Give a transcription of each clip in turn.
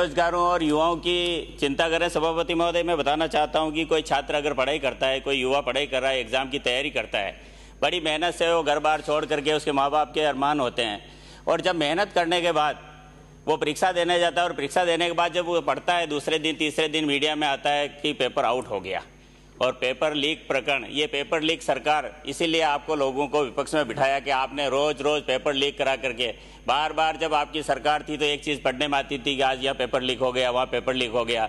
बेरोजगारों और युवाओं की चिंता करें सभापति महोदय, मैं बताना चाहता हूं कि कोई छात्र अगर पढ़ाई करता है, कोई युवा पढ़ाई कर रहा है, एग्ज़ाम की तैयारी करता है, बड़ी मेहनत से वो घर बार छोड़ करके उसके माँ बाप के अरमान होते हैं, और जब मेहनत करने के बाद वो परीक्षा देने जाता है और परीक्षा देने के बाद जब वो पढ़ता है, दूसरे दिन तीसरे दिन मीडिया में आता है कि पेपर आउट हो गया। और पेपर लीक प्रकरण, ये पेपर लीक सरकार इसीलिए आपको लोगों को विपक्ष में बिठाया कि आपने रोज रोज पेपर लीक करा करके, बार बार जब आपकी सरकार थी तो एक चीज़ पढ़ने में आती थी कि आज यह पेपर लीक हो गया, वहाँ पेपर लीक हो गया,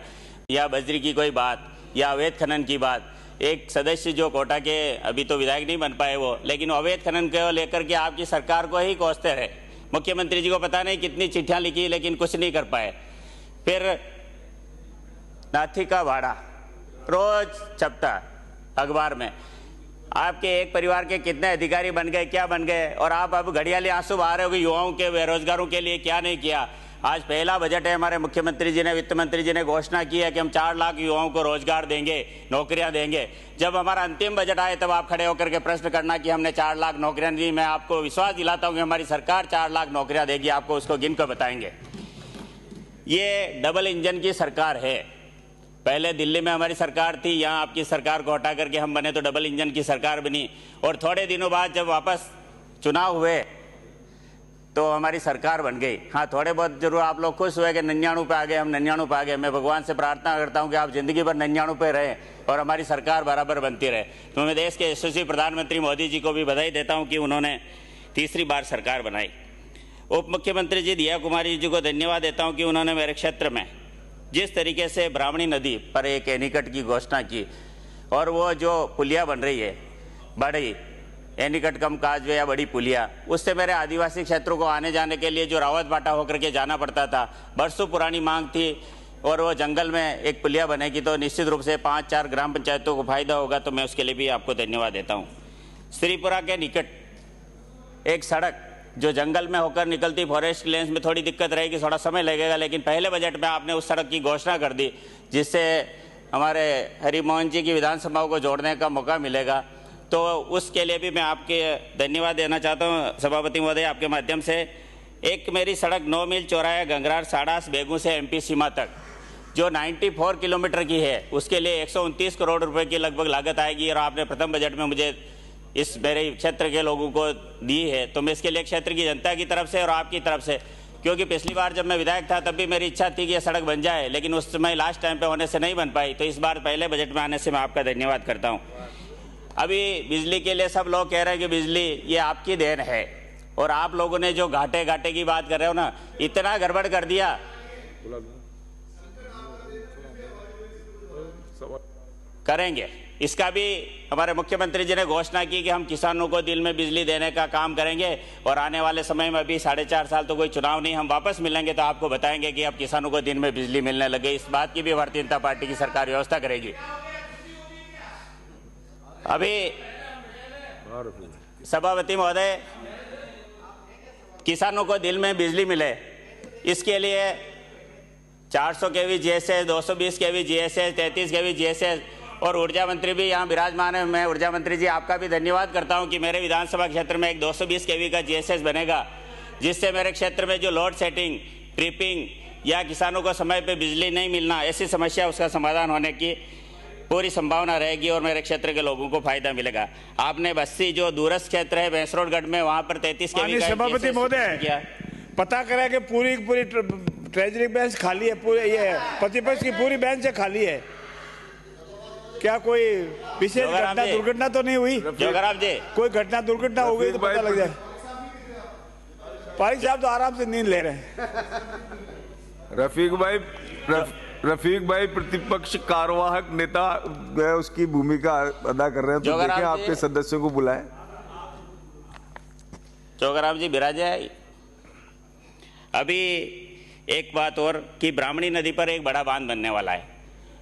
या बजरी की कोई बात या अवैध खनन की बात। एक सदस्य जो कोटा के अभी तो विधायक नहीं बन पाए वो, लेकिन अवैध खनन को लेकर के आपकी सरकार को ही कोसते रहे। मुख्यमंत्री जी को पता नहीं कितनी चिट्ठियाँ लिखी लेकिन कुछ नहीं कर पाए। फिर नाथी का भाड़ा रोज छपता अखबार में, आपके एक परिवार के कितने अधिकारी बन गए, क्या बन गए, और आप अब घड़ियाली आंसू बहा रहे हो कि युवाओं के बेरोजगारों के लिए क्या नहीं किया। आज पहला बजट है, हमारे मुख्यमंत्री जी ने, वित्त मंत्री जी ने घोषणा की है कि हम 4 लाख युवाओं को रोजगार देंगे, नौकरियां देंगे। जब हमारा अंतिम बजट आए तब आप खड़े होकर के प्रश्न करना कि हमने 4 लाख नौकरियां दी। मैं आपको विश्वास दिलाता हूं कि हमारी सरकार 4 लाख नौकरियां देगी, आपको उसको गिन कर बताएंगे। ये डबल इंजन की सरकार है। पहले दिल्ली में हमारी सरकार थी, यहाँ आपकी सरकार को हटा करके हम बने तो डबल इंजन की सरकार बनी, और थोड़े दिनों बाद जब वापस चुनाव हुए तो हमारी सरकार बन गई। हाँ, थोड़े बहुत जरूर आप लोग खुश हुए कि 99 पे आ गए, हम 99 पे आ गए। मैं भगवान से प्रार्थना करता हूँ कि आप जिंदगी भर 99 पे रहे और हमारी सरकार बराबर बनती रहे। तो मैं देश के यशस्वी प्रधानमंत्री मोदी जी को भी बधाई देता हूँ कि उन्होंने तीसरी बार सरकार बनाई। उप मुख्यमंत्री जी दिया कुमारी जी को धन्यवाद देता हूँ कि उन्होंने मेरे क्षेत्र में जिस तरीके से ब्राह्मणी नदी पर एक एनीकट की घोषणा की, और वो जो पुलिया बन रही है, बड़ी एनीकट कम काजवे या बड़ी पुलिया, उससे मेरे आदिवासी क्षेत्रों को आने जाने के लिए जो रावत बाटा होकर के जाना पड़ता था, बरसों पुरानी मांग थी, और वो जंगल में एक पुलिया बनेगी तो निश्चित रूप से 5-4 ग्राम पंचायतों को फायदा होगा। तो मैं उसके लिए भी आपको धन्यवाद देता हूँ। श्रीपुरा के निकट एक सड़क जो जंगल में होकर निकलती, फॉरेस्ट लेंस में थोड़ी दिक्कत रहेगी, थोड़ा समय लगेगा, लेकिन पहले बजट में आपने उस सड़क की घोषणा कर दी, जिससे हमारे हरिमोहन जी की विधानसभाओं को जोड़ने का मौका मिलेगा। तो उसके लिए भी मैं आपके धन्यवाद देना चाहता हूँ सभापति महोदय, आपके माध्यम से। एक मेरी सड़क 9 मील चौराहा गंगरार साड़ास बेगू से MP सीमा तक जो 94 किलोमीटर की है, उसके लिए 129 करोड़ रुपए की लगभग लागत आएगी, और आपने प्रथम बजट में मुझे इस मेरे क्षेत्र के लोगों को दी है। तो मैं इसके लिए क्षेत्र की जनता की तरफ से और आपकी तरफ से, क्योंकि पिछली बार जब मैं विधायक था तब भी मेरी इच्छा थी कि यह सड़क बन जाए, लेकिन उस समय लास्ट टाइम पे होने से नहीं बन पाई, तो इस बार पहले बजट में आने से मैं आपका धन्यवाद करता हूँ। अभी बिजली के लिए सब लोग कह रहे हैं कि बिजली ये आपकी देन है, और आप लोगों ने जो घाटे घाटे की बात कर रहे हो ना, इतना गड़बड़ कर दिया। करेंगे, इसका भी हमारे मुख्यमंत्री जी ने घोषणा की कि हम किसानों को दिल में बिजली देने का काम करेंगे, और आने वाले समय में अभी 4.5 साल तो कोई चुनाव नहीं, हम वापस मिलेंगे तो आपको बताएंगे कि अब किसानों को दिन में बिजली मिलने लगे। इस बात की भी भारतीय जनता पार्टी की सरकार व्यवस्था करेगी। अभी सभापति महोदय, किसानों को दिल में बिजली मिले, इसके लिए 400 kV GSS, 220 kV GSS, 33 kV GSS, और ऊर्जा मंत्री भी यहाँ विराजमान है। मैं ऊर्जा मंत्री जी आपका भी धन्यवाद करता हूँ कि मेरे विधानसभा क्षेत्र में एक 220 kV का GSS बनेगा, जिससे मेरे क्षेत्र में जो लोड सेटिंग, ट्रिपिंग या किसानों को समय पे बिजली नहीं मिलना, ऐसी समस्या, उसका समाधान होने की पूरी संभावना रहेगी, और मेरे क्षेत्र के लोगों को फायदा मिलेगा। आपने बस्सी जो दूरस्थ क्षेत्र है भैंसरोडगढ़ में, वहाँ पर 33 kV का सभापति महोदय पता करा कि पूरी ट्रेजरी बेंच खाली है, पूरे ये प्रतिपक्ष की पूरी बेंच खाली है। क्या कोई विशेष घटना दुर्घटना तो नहीं हुई? जोगराम जी, कोई घटना दुर्घटना हो गई तो पता लग जाए। पारिक साहब तो आराम से नींद ले रहे हैं। रफीक भाई प्रतिपक्ष कार्यवाहक नेता उसकी भूमिका अदा कर रहे हैं, तो देखें आपके सदस्यों को बुलाएं। जोगराम जी बिराजे। अभी एक बात और कि ब्राह्मणी नदी पर एक बड़ा बांध बनने वाला है,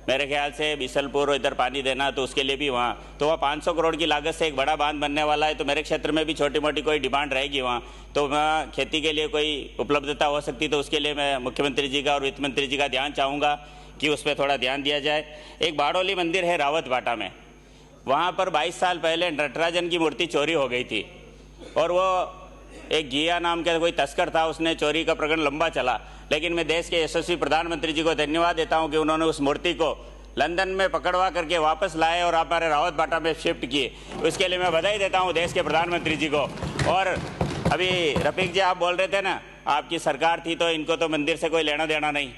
मेरे ख्याल से बिसलपुर इधर पानी देना, तो उसके लिए भी वहाँ तो वहाँ 500 करोड़ की लागत से एक बड़ा बांध बनने वाला है। तो मेरे क्षेत्र में भी छोटी मोटी कोई डिमांड रहेगी वहाँ, तो वहाँ खेती के लिए कोई उपलब्धता हो सकती, तो उसके लिए मैं मुख्यमंत्री जी का और वित्त मंत्री जी का ध्यान चाहूँगा कि उस पर थोड़ा ध्यान दिया जाए। एक बाड़ोली मंदिर है रावत बाटा में, वहाँ पर 22 साल पहले नटराजन की मूर्ति चोरी हो गई थी, और वो एक घिया नाम का कोई तस्कर था, उसने चोरी का प्रकरण लंबा चला, लेकिन मैं देश के यशस्वी प्रधानमंत्री जी को धन्यवाद देता हूं कि उन्होंने उस मूर्ति को लंदन में पकड़वा करके वापस लाए और हमारे रावत बाटा में शिफ्ट किए। उसके लिए मैं बधाई देता हूं देश के प्रधानमंत्री जी को। और अभी रफीक जी आप बोल रहे थे ना, आपकी सरकार थी तो इनको तो मंदिर से कोई लेना देना नहीं।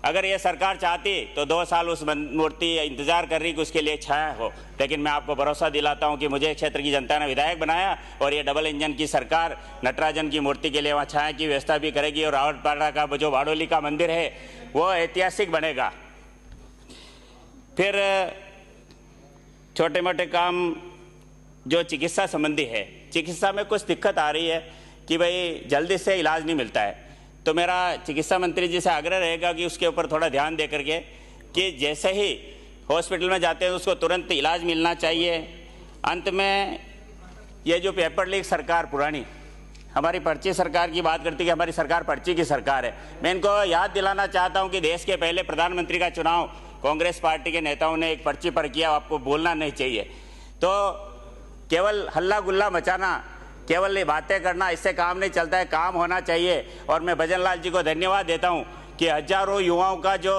अगर ये सरकार चाहती तो 2 साल उस मूर्ति इंतजार कर रही कि उसके लिए छाया हो, लेकिन मैं आपको भरोसा दिलाता हूं कि मुझे क्षेत्र की जनता ने विधायक बनाया और ये डबल इंजन की सरकार नटराजन की मूर्ति के लिए वहाँ छाया की व्यवस्था भी करेगी और रावतपाड़ा का जो बाडोली का मंदिर है वो ऐतिहासिक बनेगा। फिर छोटे मोटे काम जो चिकित्सा संबंधी है, चिकित्सा में कुछ दिक्कत आ रही है कि भाई जल्दी से इलाज नहीं मिलता है, तो मेरा चिकित्सा मंत्री जी से आग्रह रहेगा कि उसके ऊपर थोड़ा ध्यान दे करके कि जैसे ही हॉस्पिटल में जाते हैं उसको तुरंत इलाज मिलना चाहिए। अंत में ये जो पेपर लीक सरकार पुरानी हमारी पर्ची सरकार की बात करती है कि हमारी सरकार पर्ची की सरकार है, मैं इनको याद दिलाना चाहता हूं कि देश के पहले प्रधानमंत्री का चुनाव कांग्रेस पार्टी के नेताओं ने एक पर्ची पर किया, आपको बोलना नहीं चाहिए। तो केवल हल्ला गुल्ला मचाना, केवल ये बातें करना, इससे काम नहीं चलता है, काम होना चाहिए। और मैं भजन लाल जी को धन्यवाद देता हूं कि हजारों युवाओं का जो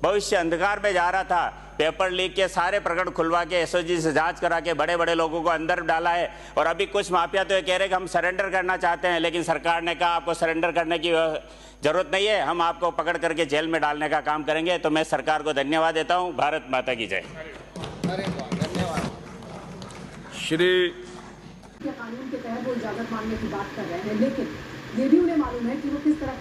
भविष्य अंधकार में जा रहा था, पेपर लीक के सारे प्रकरण खुलवा के एसओजी से जांच करा के बड़े बड़े लोगों को अंदर डाला है। और अभी कुछ माफिया तो ये कह रहे कि हम सरेंडर करना चाहते हैं, लेकिन सरकार ने कहा आपको सरेंडर करने की जरूरत नहीं है, हम आपको पकड़ करके जेल में डालने का काम करेंगे। तो मैं सरकार को धन्यवाद देता हूं। भारत माता की जय। श्री कानून के तहत वो इजाजत मांगने की बात कर रहे हैं, लेकिन ये भी उन्हें मालूम है कि वो किस तरह